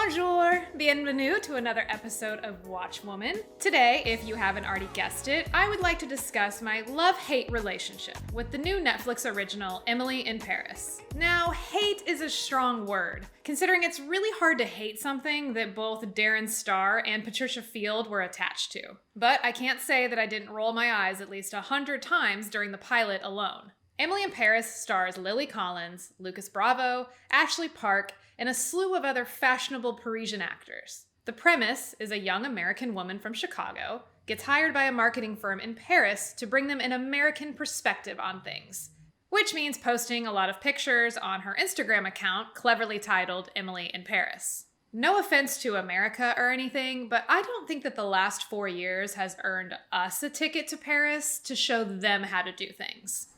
Bonjour! Bienvenue to another episode of Watchwoman. Today, if you haven't already guessed it, I would like to discuss my love-hate relationship with the new Netflix original, Emily in Paris. Now, hate is a strong word, considering it's really hard to hate something that both Darren Star and Patricia Field were attached to. But I can't say that I didn't roll my eyes at least 100 times during the pilot alone. Emily in Paris stars Lily Collins, Lucas Bravo, Ashley Park, and a slew of other fashionable Parisian actors. The premise is a young American woman from Chicago gets hired by a marketing firm in Paris to bring them an American perspective on things, which means posting a lot of pictures on her Instagram account cleverly titled Emily in Paris. No offense to America or anything, but I don't think that the last 4 years has earned us a ticket to Paris to show them how to do things.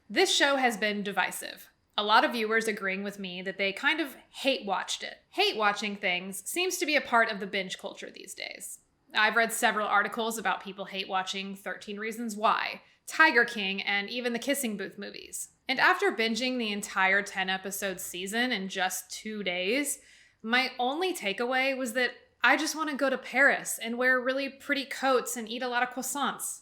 This show has been divisive. A lot of viewers agreeing with me that they kind of hate-watched it. Hate-watching things seems to be a part of the binge culture these days. I've read several articles about people hate-watching 13 Reasons Why, Tiger King, and even the Kissing Booth movies. And after binging the entire 10-episode season in just 2 days, my only takeaway was that I just want to go to Paris and wear really pretty coats and eat a lot of croissants.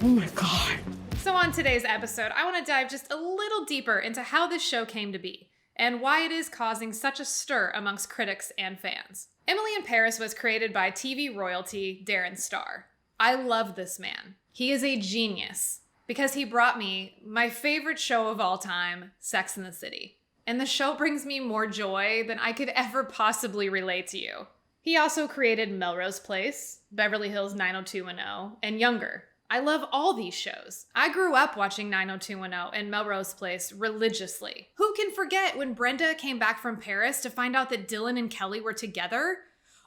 Oh my God. So on today's episode, I want to dive just a little deeper into how this show came to be and why it is causing such a stir amongst critics and fans. Emily in Paris was created by TV royalty Darren Star. I love this man. He is a genius because he brought me my favorite show of all time, Sex and the City. And the show brings me more joy than I could ever possibly relate to you. He also created Melrose Place, Beverly Hills 90210, and Younger. I love all these shows. I grew up watching 90210 and Melrose Place religiously. Who can forget when Brenda came back from Paris to find out that Dylan and Kelly were together?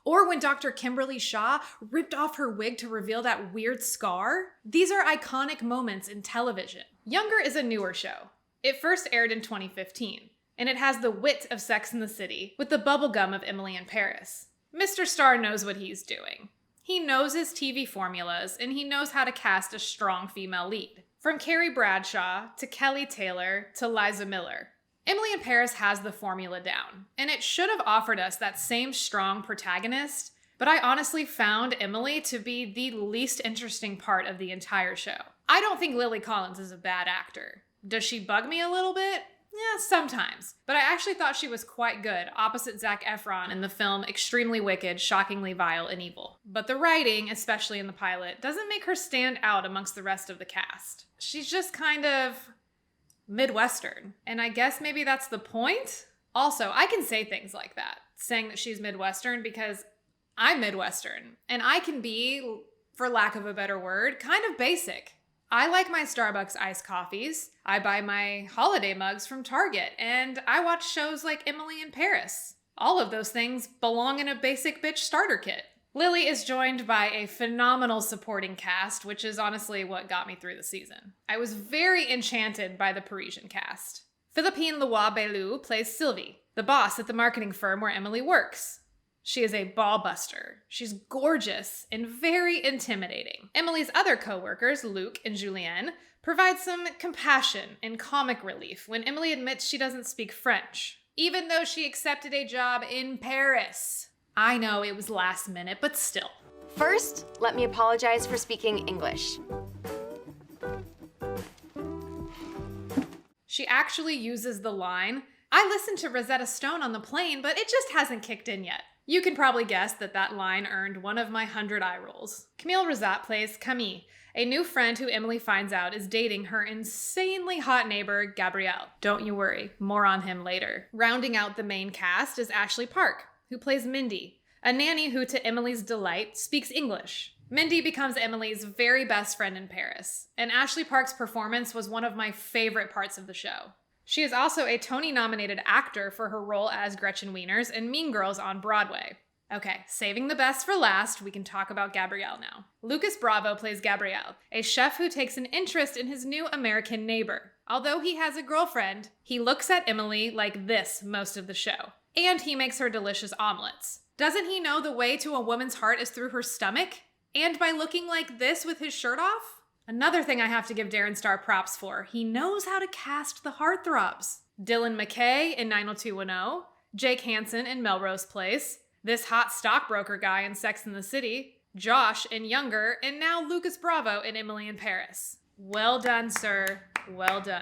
Or when Dr. Kimberly Shaw ripped off her wig to reveal that weird scar? These are iconic moments in television. Younger is a newer show. It first aired in 2015, and it has the wit of Sex and the City with the bubblegum of Emily in Paris. Mr. Star knows what he's doing. He knows his TV formulas, and he knows how to cast a strong female lead. From Carrie Bradshaw, to Kelly Taylor, to Liza Miller. Emily in Paris has the formula down, and it should have offered us that same strong protagonist, but I honestly found Emily to be the least interesting part of the entire show. I don't think Lily Collins is a bad actor. Does she bug me a little bit? Yeah, sometimes. But I actually thought she was quite good, opposite Zac Efron in the film Extremely Wicked, Shockingly Vile and Evil. But the writing, especially in the pilot, doesn't make her stand out amongst the rest of the cast. She's just kind of Midwestern. And I guess maybe that's the point? Also, I can say things like that, saying that she's Midwestern, because I'm Midwestern. And I can be, for lack of a better word, kind of basic. I like my Starbucks iced coffees, I buy my holiday mugs from Target, and I watch shows like Emily in Paris. All of those things belong in a basic bitch starter kit. Lily is joined by a phenomenal supporting cast, which is honestly what got me through the season. I was very enchanted by the Parisian cast. Philippine Leroy-Belleau plays Sylvie, the boss at the marketing firm where Emily works. She is a ball buster. She's gorgeous and very intimidating. Emily's other co-workers, Luc and Julien, provide some compassion and comic relief when Emily admits she doesn't speak French, even though she accepted a job in Paris. I know it was last minute, but still. First, let me apologize for speaking English. She actually uses the line, "I listened to Rosetta Stone on the plane, but it just hasn't kicked in yet." You can probably guess that that line earned one of my 100 eye rolls. Camille Rosat plays Camille, a new friend who Emily finds out is dating her insanely hot neighbor, Gabrielle. Don't you worry, more on him later. Rounding out the main cast is Ashley Park, who plays Mindy, a nanny who, to Emily's delight, speaks English. Mindy becomes Emily's very best friend in Paris, and Ashley Park's performance was one of my favorite parts of the show. She is also a Tony-nominated actor for her role as Gretchen Wieners in Mean Girls on Broadway. Okay, saving the best for last, we can talk about Gabrielle now. Lucas Bravo plays Gabrielle, a chef who takes an interest in his new American neighbor. Although he has a girlfriend, he looks at Emily like this most of the show. And he makes her delicious omelets. Doesn't he know the way to a woman's heart is through her stomach? And by looking like this with his shirt off? Another thing I have to give Darren Star props for, he knows how to cast the heartthrobs. Dylan McKay in 90210, Jake Hansen in Melrose Place, this hot stockbroker guy in Sex and the City, Josh in Younger, and now Lucas Bravo in Emily in Paris. Well done, sir. Well done.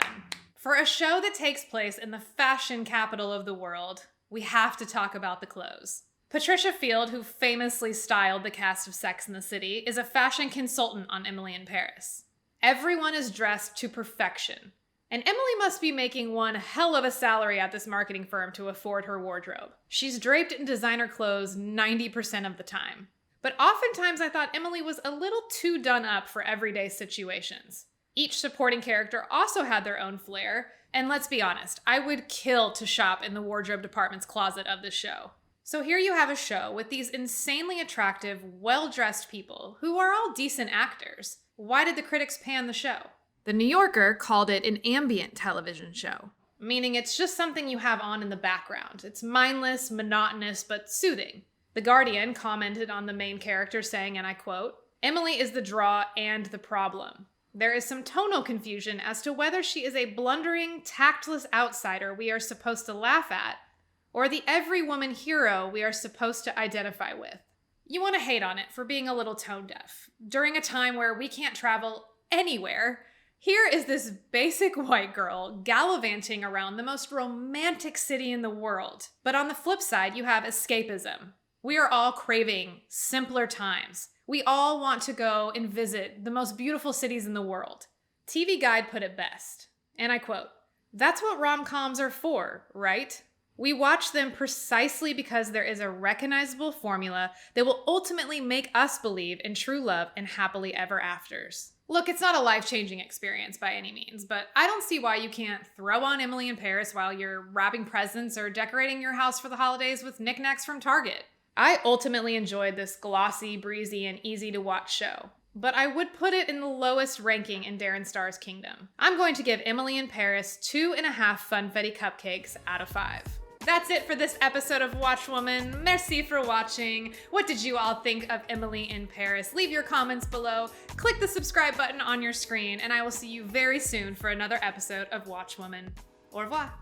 For a show that takes place in the fashion capital of the world, we have to talk about the clothes. Patricia Field, who famously styled the cast of Sex and the City, is a fashion consultant on Emily in Paris. Everyone is dressed to perfection, and Emily must be making one hell of a salary at this marketing firm to afford her wardrobe. She's draped in designer clothes 90% of the time. But oftentimes I thought Emily was a little too done up for everyday situations. Each supporting character also had their own flair, and let's be honest, I would kill to shop in the wardrobe department's closet of this show. So here you have a show with these insanely attractive, well-dressed people who are all decent actors. Why did the critics pan the show? The New Yorker called it an ambient television show, meaning it's just something you have on in the background. It's mindless, monotonous, but soothing. The Guardian commented on the main character saying, and I quote, "Emily is the draw and the problem. There is some tonal confusion as to whether she is a blundering, tactless outsider we are supposed to laugh at, or the every woman hero we are supposed to identify with." You want to hate on it for being a little tone deaf. During a time where we can't travel anywhere, here is this basic white girl gallivanting around the most romantic city in the world. But on the flip side, you have escapism. We are all craving simpler times. We all want to go and visit the most beautiful cities in the world. TV Guide put it best, and I quote, "That's what rom-coms are for, right? We watch them precisely because there is a recognizable formula that will ultimately make us believe in true love and happily ever afters." Look, it's not a life-changing experience by any means, but I don't see why you can't throw on Emily in Paris while you're wrapping presents or decorating your house for the holidays with knickknacks from Target. I ultimately enjoyed this glossy, breezy, and easy-to-watch show, but I would put it in the lowest ranking in Darren Star's kingdom. I'm going to give Emily in Paris 2.5 funfetti cupcakes out of 5. That's it for this episode of Watchwoman. Merci for watching. What did you all think of Emily in Paris? Leave your comments below. Click the subscribe button on your screen, and I will see you very soon for another episode of Watchwoman. Au revoir.